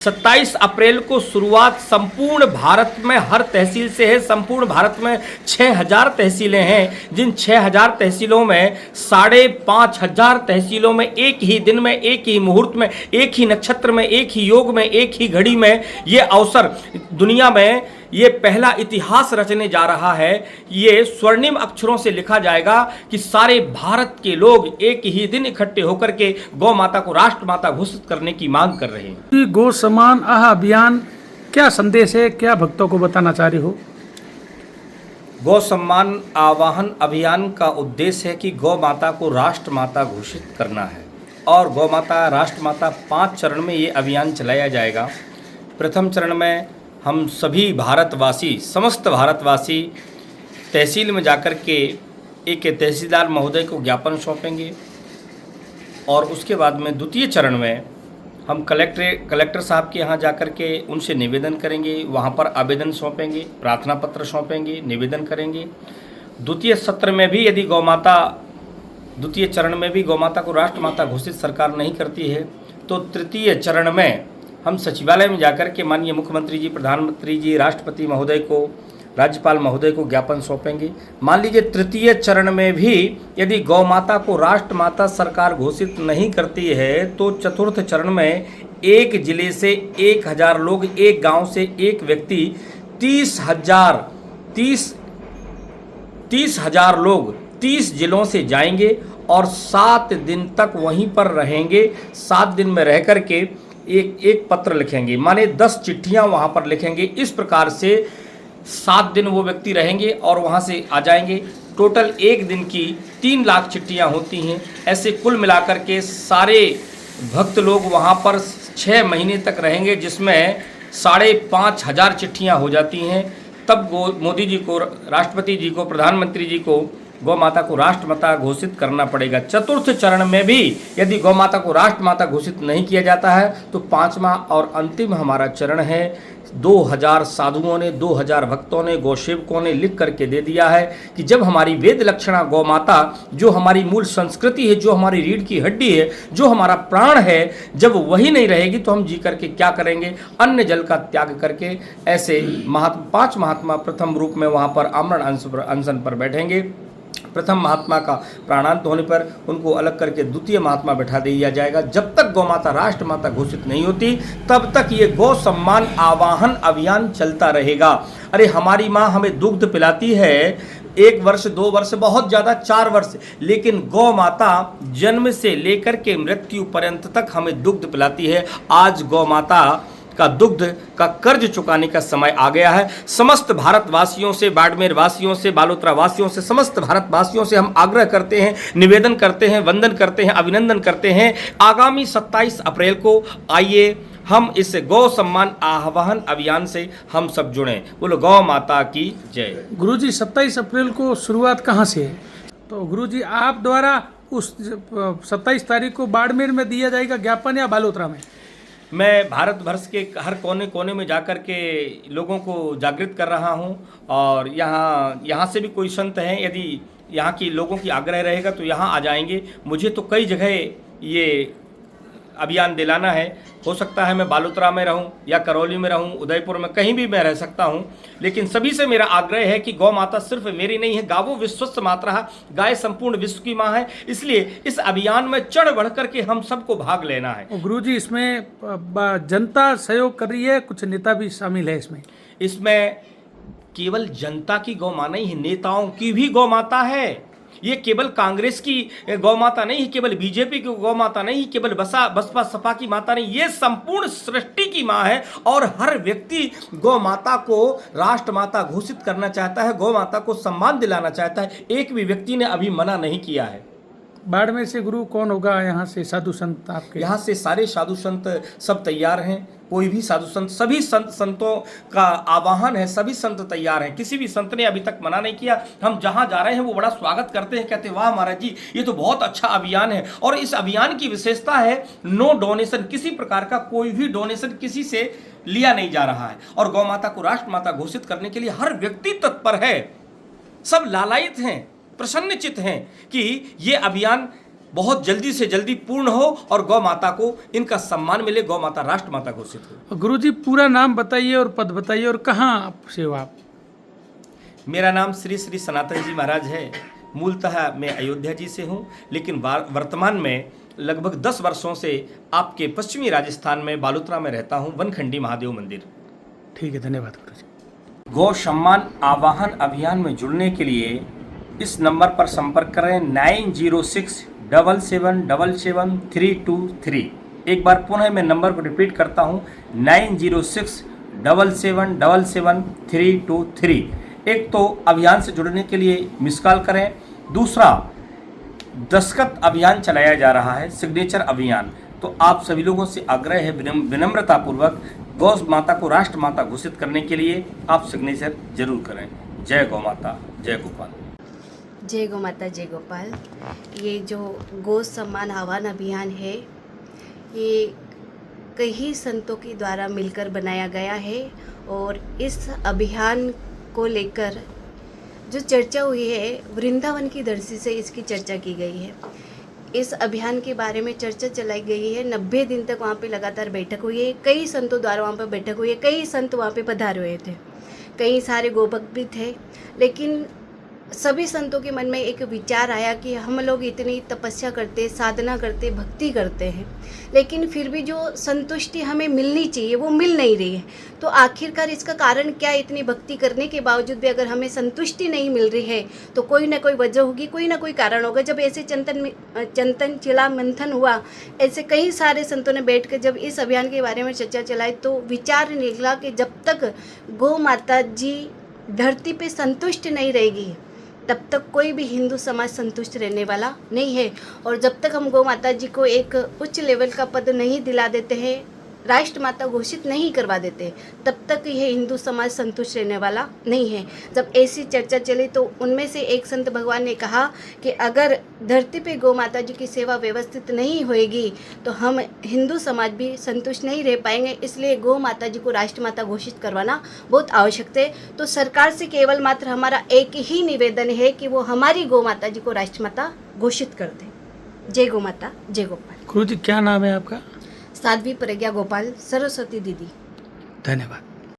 27 अप्रैल को शुरुआत संपूर्ण भारत में हर तहसील से है। संपूर्ण भारत में 6000 तहसीलें हैं, जिन 6000 तहसीलों में 5500 तहसीलों में एक ही दिन में, एक ही मुहूर्त में, एक ही नक्षत्र में, एक ही योग में, एक ही घड़ी में ये अवसर दुनिया में ये पहला इतिहास रचने जा रहा है। ये स्वर्णिम अक्षरों से लिखा जाएगा कि सारे भारत के लोग एक ही दिन इकट्ठे होकर के गौ माता को राष्ट्र माता घोषित करने की मांग कर रहे हैं। गौ सम्मान अभियान क्या संदेश है, क्या भक्तों को बताना चाह रहे हो? गौ सम्मान आवाहन अभियान का उद्देश्य है कि गौ माता को राष्ट्र माता घोषित करना है और गौ माता राष्ट्र माता 5 चरण में ये अभियान चलाया जाएगा। प्रथम चरण में हम सभी भारतवासी, समस्त भारतवासी तहसील में जाकर के एक तहसीलदार महोदय को ज्ञापन सौंपेंगे और उसके बाद में द्वितीय चरण में हम कलेक्टर साहब के यहाँ जाकर के उनसे निवेदन करेंगे, वहाँ पर आवेदन सौंपेंगे, प्रार्थना पत्र सौंपेंगे, निवेदन करेंगे। द्वितीय सत्र में भी यदि द्वितीय चरण में भी गौ माता को राष्ट्र माता घोषित सरकार नहीं करती है तो तृतीय चरण में हम सचिवालय में जाकर के माननीय मुख्यमंत्री जी, प्रधानमंत्री जी, राष्ट्रपति महोदय को, राज्यपाल महोदय को ज्ञापन सौंपेंगे। मान लीजिए तृतीय चरण में भी यदि गौ माता को राष्ट्र माता सरकार घोषित नहीं करती है तो चतुर्थ चरण में एक जिले से 1000 लोग, एक गांव से एक व्यक्ति, 30,000 लोग 30 जिलों से जाएंगे और 7 दिन तक वहीं पर रहेंगे। 7 दिन में रह कर के एक पत्र लिखेंगे, माने 10 चिट्ठियां वहां पर लिखेंगे। इस प्रकार से 7 दिन वो व्यक्ति रहेंगे और वहां से आ जाएंगे। टोटल एक दिन की 3 लाख चिट्ठियां होती हैं। ऐसे कुल मिलाकर के सारे भक्त लोग वहां पर 6 महीने तक रहेंगे, जिसमें 5500 चिट्ठियां हो जाती हैं। तब मोदी जी को, राष्ट्रपति जी को, प्रधानमंत्री जी को गौ माता को राष्ट्र माता घोषित करना पड़ेगा। चतुर्थ चरण में भी यदि गौ माता को राष्ट्र माता घोषित नहीं किया जाता है तो 5वां और अंतिम हमारा चरण है। 2000 साधुओं ने, 2000 भक्तों ने, गौसेवकों ने लिख करके दे दिया है कि जब हमारी वेद लक्षणा गौ माता, जो हमारी मूल संस्कृति है, जो हमारी रीढ़ की हड्डी है, जो हमारा प्राण है, जब वही नहीं रहेगी तो हम जी करके क्या करेंगे? अन्न जल का त्याग करके ऐसे 5 महात्मा प्रथम रूप में वहाँ पर आमरण अनशन पर बैठेंगे। प्रथम महात्मा का प्राणांत होने पर उनको अलग करके द्वितीय महात्मा बैठा दिया जाएगा। जब तक गौ माता राष्ट्र माता घोषित नहीं होती तब तक ये गौ सम्मान आवाहन अभियान चलता रहेगा। अरे हमारी माँ हमें दुग्ध पिलाती है 1 वर्ष, 2 वर्ष, बहुत ज़्यादा 4 वर्ष, लेकिन गौ माता जन्म से लेकर के मृत्यु पर्यंत तक हमें दुग्ध पिलाती है। आज गौ माता का दुग्ध का कर्ज चुकाने का समय आ गया है। समस्त भारतवासियों से, बाड़मेर वासियों से, बालोतरा वासियों से, समस्त भारतवासियों से हम आग्रह करते हैं, निवेदन करते हैं, वंदन करते हैं, अभिनंदन करते हैं। आगामी 27 अप्रैल को आइए हम इस गौ सम्मान आह्वान अभियान से हम सब जुड़ें। बोलो गौ माता की जय। गुरुजी 27 अप्रैल को शुरुआत कहाँ से है? तो गुरुजी आप द्वारा उस 27 तारीख को बाड़मेर में दिया जाएगा ज्ञापन या बालोतरा में? मैं भारत वर्ष के हर कोने कोने में जाकर के लोगों को जागृत कर रहा हूं और यहाँ से भी कोई संत हैं, यदि यहाँ की लोगों की आग्रह रहेगा तो यहाँ आ जाएंगे। मुझे तो कई जगह ये अभियान दिलाना है। हो सकता है मैं बालोतरा में रहूं या करौली में रहूं, उदयपुर में, कहीं भी मैं रह सकता हूं, लेकिन सभी से मेरा आग्रह है कि गौ माता सिर्फ मेरी नहीं है, गावो विश्वस्य मातरः, गाय संपूर्ण विश्व की माँ है। इसलिए इस अभियान में चढ़ बढ़ करके हम सबको भाग लेना है। गुरुजी इसमें जनता सहयोग कर रही है, कुछ नेता भी शामिल है इसमें केवल जनता की गौ माता नहीं है, नेताओं की भी गौ माता है। ये केवल कांग्रेस की गौ माता नहीं, केवल बीजेपी की गौ माता नहीं, केवल बसपा सपा की माता नहीं, ये संपूर्ण सृष्टि की माँ है। और हर व्यक्ति गौ माता को राष्ट्र माता घोषित करना चाहता है, गौ माता को सम्मान दिलाना चाहता है। एक भी व्यक्ति ने अभी मना नहीं किया है। बाड़मेर से गुरु कौन होगा? यहाँ से साधु संत आपके? यहाँ से सारे साधु संत सब तैयार हैं। कोई भी साधु संत, सभी संतों का आवाहन है, सभी संत तैयार हैं। किसी भी संत ने अभी तक मना नहीं किया। हम जहाँ जा रहे हैं वो बड़ा स्वागत करते हैं, कहते हैं वाह महाराज जी, ये तो बहुत अच्छा अभियान है। और इस अभियान की विशेषता है नो डोनेशन, किसी प्रकार का कोई भी डोनेशन किसी से लिया नहीं जा रहा है। और गौ माता को राष्ट्र माता घोषित करने के लिए हर व्यक्ति तत्पर है। सब लालायित हैं, प्रसन्नचित हैं कि ये अभियान बहुत जल्दी से जल्दी पूर्ण हो और गौ माता को इनका सम्मान मिले, गौ माता राष्ट्र माता घोषित हो। गुरुजी पूरा नाम बताइए और पद बताइए और कहाँ से हो आप? मेरा नाम श्री श्री सनातन जी महाराज है। मूलतः मैं अयोध्या जी से हूँ, लेकिन वर्तमान में लगभग 10 वर्षों से आपके पश्चिमी राजस्थान में बालोतरा में रहता हूँ, वनखंडी महादेव मंदिर। ठीक है, धन्यवाद गुरुजी। गौ सम्मान आवाहन अभियान में जुड़ने के लिए इस नंबर पर संपर्क करें 9067777323। एक बार पुनः मैं नंबर को रिपीट करता हूँ 9067777323। एक तो अभियान से जुड़ने के लिए मिस कॉल करें, दूसरा दस्तखत अभियान चलाया जा रहा है, सिग्नेचर अभियान। तो आप सभी लोगों से आग्रह है विनम्रतापूर्वक गौ माता को राष्ट्र माता घोषित करने के लिए आप सिग्नेचर जरूर करें। जय गौ माता, जय गोपाल। जय गौ माता, जय गोपाल। ये जो गौ सम्मान आह्वान अभियान है, ये कई संतों के द्वारा मिलकर बनाया गया है और इस अभियान को लेकर जो चर्चा हुई है, वृंदावन की धरती से इसकी चर्चा की गई है। इस अभियान के बारे में चर्चा चलाई गई है। 90 दिन तक वहाँ पे लगातार बैठक हुई है। कई संतों द्वारा वहाँ पर बैठक हुई है। कई संत वहाँ पे पधारे हुए थे, कई सारे गोभक्त भी थे। लेकिन सभी संतों के मन में एक विचार आया कि हम लोग इतनी तपस्या करते, साधना करते, भक्ति करते हैं, लेकिन फिर भी जो संतुष्टि हमें मिलनी चाहिए वो मिल नहीं रही है। तो आखिरकार इसका कारण क्या? इतनी भक्ति करने के बावजूद भी अगर हमें संतुष्टि नहीं मिल रही है तो कोई ना कोई वजह होगी, कोई ना कोई कारण होगा। जब ऐसे चिंतन चिला मंथन हुआ, ऐसे कई सारे संतों ने बैठ कर जब इस अभियान के बारे में चर्चा चलाई तो विचार निकला कि जब तक गौ माता जी धरती पे संतुष्ट नहीं रहेगी तब तक कोई भी हिंदू समाज संतुष्ट रहने वाला नहीं है। और जब तक हम गौ माता जी को एक उच्च लेवल का पद नहीं दिला देते हैं, राष्ट्र माता घोषित नहीं करवा देते, तब तक यह हिंदू समाज संतुष्ट रहने वाला नहीं है। जब ऐसी चर्चा चली तो उनमें से एक संत भगवान ने कहा कि अगर धरती पे गौ माता जी की सेवा व्यवस्थित नहीं होएगी तो हम हिंदू समाज भी संतुष्ट नहीं रह पाएंगे। इसलिए गौ माता जी को राष्ट्र माता घोषित करवाना बहुत आवश्यक है। तो सरकार से केवल मात्र हमारा एक ही निवेदन है कि वो हमारी गौ माता जी को राष्ट्र माता घोषित कर दें। जय गौ माता, जय गोपाल। गुरुजी क्या नाम है आपका? साध्वी प्रज्ञा गोपाल, सरस्वती दीदी। धन्यवाद।